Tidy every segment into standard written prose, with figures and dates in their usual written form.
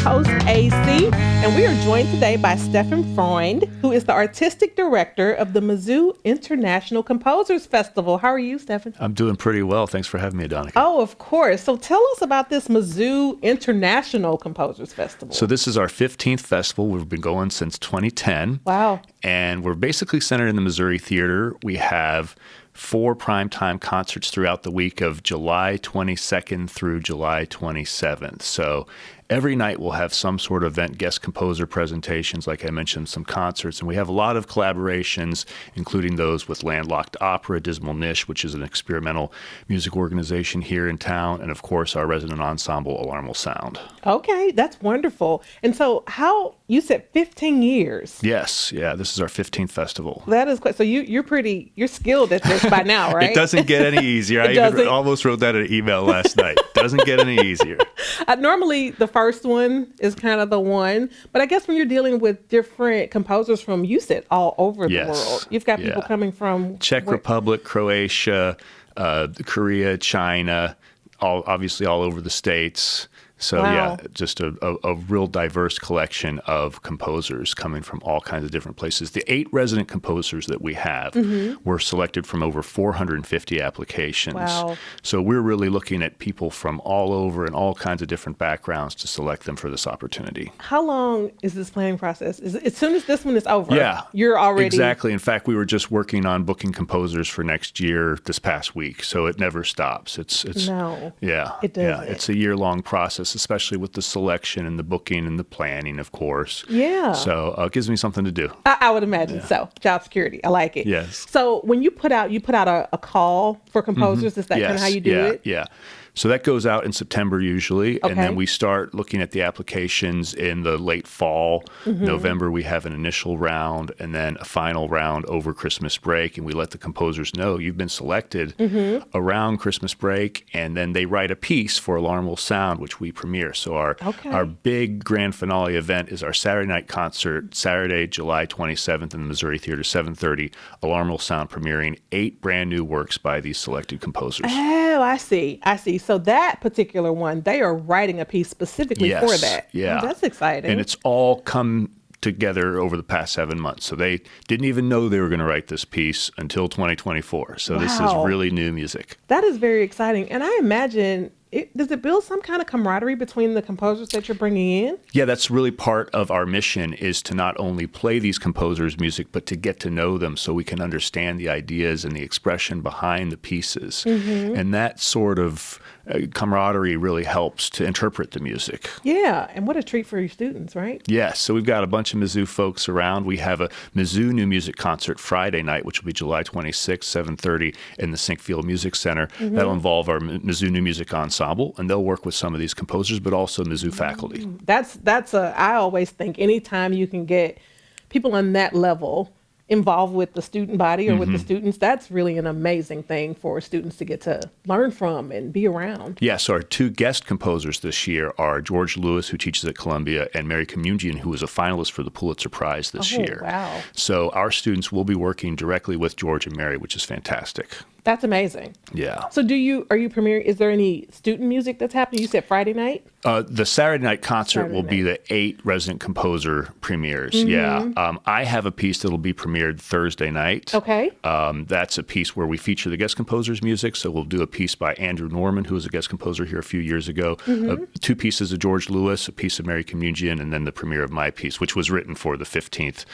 host, AC, and we are joined today by Stefan Freund, who is the artistic director of the Mizzou International Composers Festival. How are you, Stefan? I'm doing pretty well. Thanks for having me, Donica. Oh, of course. So tell us about this Mizzou International Composers Festival. So this is our 15th festival. We've been going since 2010. Wow. And we're basically centered in the Missouri Theater. We have 4 primetime concerts throughout the week of July 22nd through July 27th. So every night we'll have some sort of event, guest composer presentations, like I mentioned, some concerts. And we have a lot of collaborations, including those with Landlocked Opera, Dismal Niche, which is an experimental music organization here in town, and of course our resident ensemble, Alarmal Sound. Okay, that's wonderful. And so you said 15 years. Yes, yeah, this is our 15th festival. That is quite, so you're skilled at this by now, right? It doesn't get any easier. I even almost wrote that in an email last night. Doesn't get any easier. Normally the first one is kind of the one, but I guess when you're dealing with different composers from, you said, all over the world. You've got people coming from Czech Republic, Croatia, Korea, China, obviously all over the States. So yeah, just a real diverse collection of composers coming from all kinds of different places. The 8 resident composers that we have were selected from over 450 applications. Wow. So we're really looking at people from all over and all kinds of different backgrounds to select them for this opportunity. How long is this planning process? As soon as this one is over, you're already... Exactly. In fact, we were just working on booking composers for next year this past week, so it never stops. It's it doesn't. It's a year-long process, especially with the selection and the booking and the planning, of course. Yeah. So it gives me something to do. I would imagine so. Job security. I like it. Yes. So when you put out a call for composers, is that kind of how you do it? Yeah. So that goes out in September usually, and then we start looking at the applications in the late fall. November, we have an initial round and then a final round over Christmas break, and we let the composers know you've been selected around Christmas break, and then they write a piece for Alarmal Sound, which we premiere. So our big grand finale event is our Saturday night concert, Saturday, July 27th in the Missouri Theater, 7:30, Alarmal Sound premiering 8 brand new works by these selected composers. Oh, I see. So that particular one, they are writing a piece specifically for that. Yeah. Oh, that's exciting. And it's all come together over the past 7 months. So they didn't even know they were going to write this piece until 2024. So this is really new music. That is very exciting. And I imagine... does it build some kind of camaraderie between the composers that you're bringing in? Yeah, that's really part of our mission, is to not only play these composers' music, but to get to know them so we can understand the ideas and the expression behind the pieces. And that sort of camaraderie really helps to interpret the music. Yeah, and what a treat for your students, right? Yes, so we've got a bunch of Mizzou folks around. We have a Mizzou New Music Concert Friday night, which will be July 26th, 7:30 in the Sinkfield Music Center. That'll involve our Mizzou New Music Ensemble, and they'll work with some of these composers, but also Mizzou faculty. I always think anytime you can get people on that level involved with the student body or with the students, that's really an amazing thing for students to get to learn from and be around. Yes, our 2 guest composers this year are George Lewis, who teaches at Columbia, and Mary Communion, who was a finalist for the Pulitzer Prize this year. Wow. So our students will be working directly with George and Mary, which is fantastic. That's amazing. Yeah. So are you premiering, is there any student music that's happening? You said Friday night? The Saturday night concert will be the 8 resident composer premieres. Yeah. I have a piece that'll be premiered Thursday night. Okay. That's a piece where we feature the guest composer's music. So we'll do a piece by Andrew Norman, who was a guest composer here a few years ago. 2 pieces of George Lewis, a piece of Mary Communion, and then the premiere of my piece, which was written for the 15th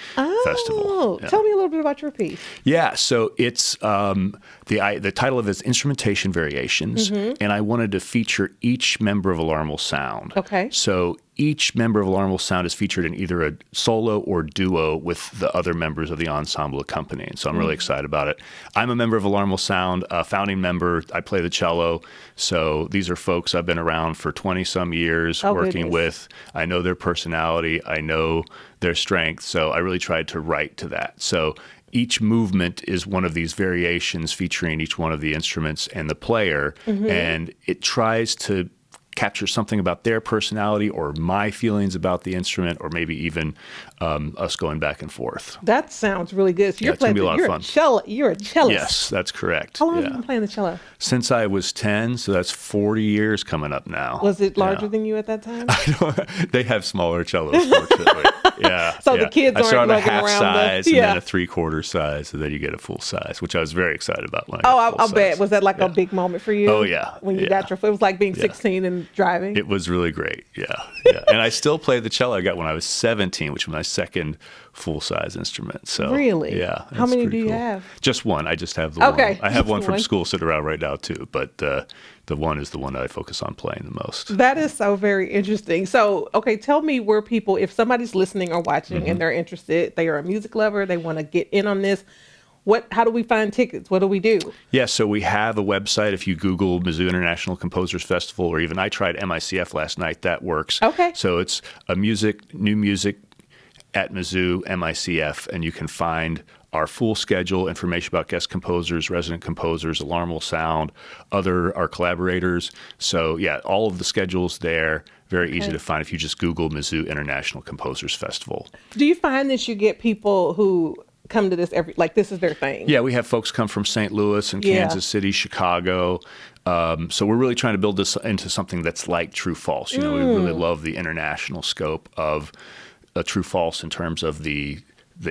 festival. Tell me a little bit about your piece. Yeah. So it's the title of it is Instrumentation Variations, and I wanted to feature each member of Alarmal Sound. Okay. So each member of Alarmal Sound is featured in either a solo or duo with the other members of the ensemble accompanying. So I'm really excited about it. I'm a member of Alarmal Sound, a founding member. I play the cello. So these are folks I've been around for 20-some years working with. I know their personality. I know their strength. So I really tried to write to that. So each movement is one of these variations featuring each one of the instruments and the player, and it tries to captures something about their personality or my feelings about the instrument, or maybe even us going back and forth. That sounds really good. So it's going to be a lot of fun. You're a cellist. Yes, that's correct. How long have you been playing the cello? Since I was 10, so that's 40 years coming up now. Was it larger than you at that time? They have smaller cellos, fortunately. Yeah. So the kids aren't started lugging a half around size and then a 3/4 size, and then you get a full size, which I was very excited about. When I'll bet. Was that like a big moment for you? Oh, yeah. When you got your foot? It was like being 16 and driving? It was really great. Yeah. And I still play the cello I got when I was 17, which was my second full-size instrument. So really? Yeah. How many do you have? Just one. I just have the one. I have one from school sitting around right now too, but the one is the one that I focus on playing the most. That is so very interesting. So, okay, tell me where people, if somebody's listening or watching and they're interested, they are a music lover, they want to get in on this, how do we find tickets? What do we do? Yeah, so we have a website. If you Google Mizzou International Composers Festival, or even I tried MICF last night, that works. Okay. So it's new music at Mizzou MICF, and you can find our full schedule, information about guest composers, resident composers, Alarm Will Sound, our collaborators. So yeah, all of the schedules there. Very easy to find if you just Google Mizzou International Composers Festival. Do you find that you get people who come to this this is their thing? Yeah, we have folks come from St. Louis and Kansas City, Chicago. So we're really trying to build this into something that's like True False. We really love the international scope of a True False in terms of the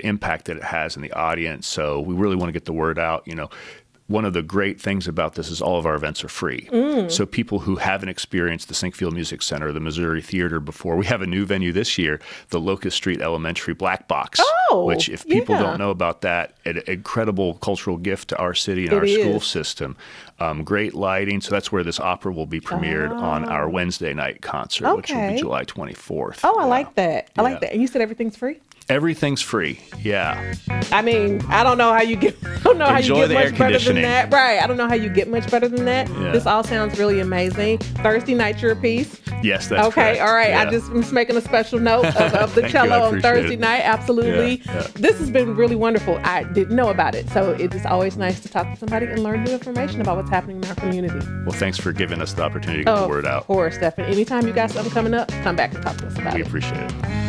impact that it has in the audience. So we really want to get the word out. One of the great things about this is all of our events are free. So people who haven't experienced the Sinkfield Music Center, the Missouri Theater before, we have a new venue this year, the Locust Street Elementary Black Box, which if people don't know about that, an incredible cultural gift to our city and our school system. Great lighting. So that's where this opera will be premiered on our Wednesday night concert, which will be July 24th. Oh, I like that. I like that. And you said everything's free? Everything's free. Yeah. I mean, I don't know how you get. I don't know how you get much better than that. Right. I don't know how you get much better than that. Yeah. This all sounds really amazing. Thursday night, your piece. Yes, that's okay. Correct. All right. Yeah. I'm just making a special note of the cello on Thursday night. Absolutely. Yeah. This has been really wonderful. I didn't know about it, so it's always nice to talk to somebody and learn new information about what's happening in our community. Well, thanks for giving us the opportunity to get the word out. Of course, Stefan. Anytime you got something coming up, come back and talk to us about it. We appreciate it.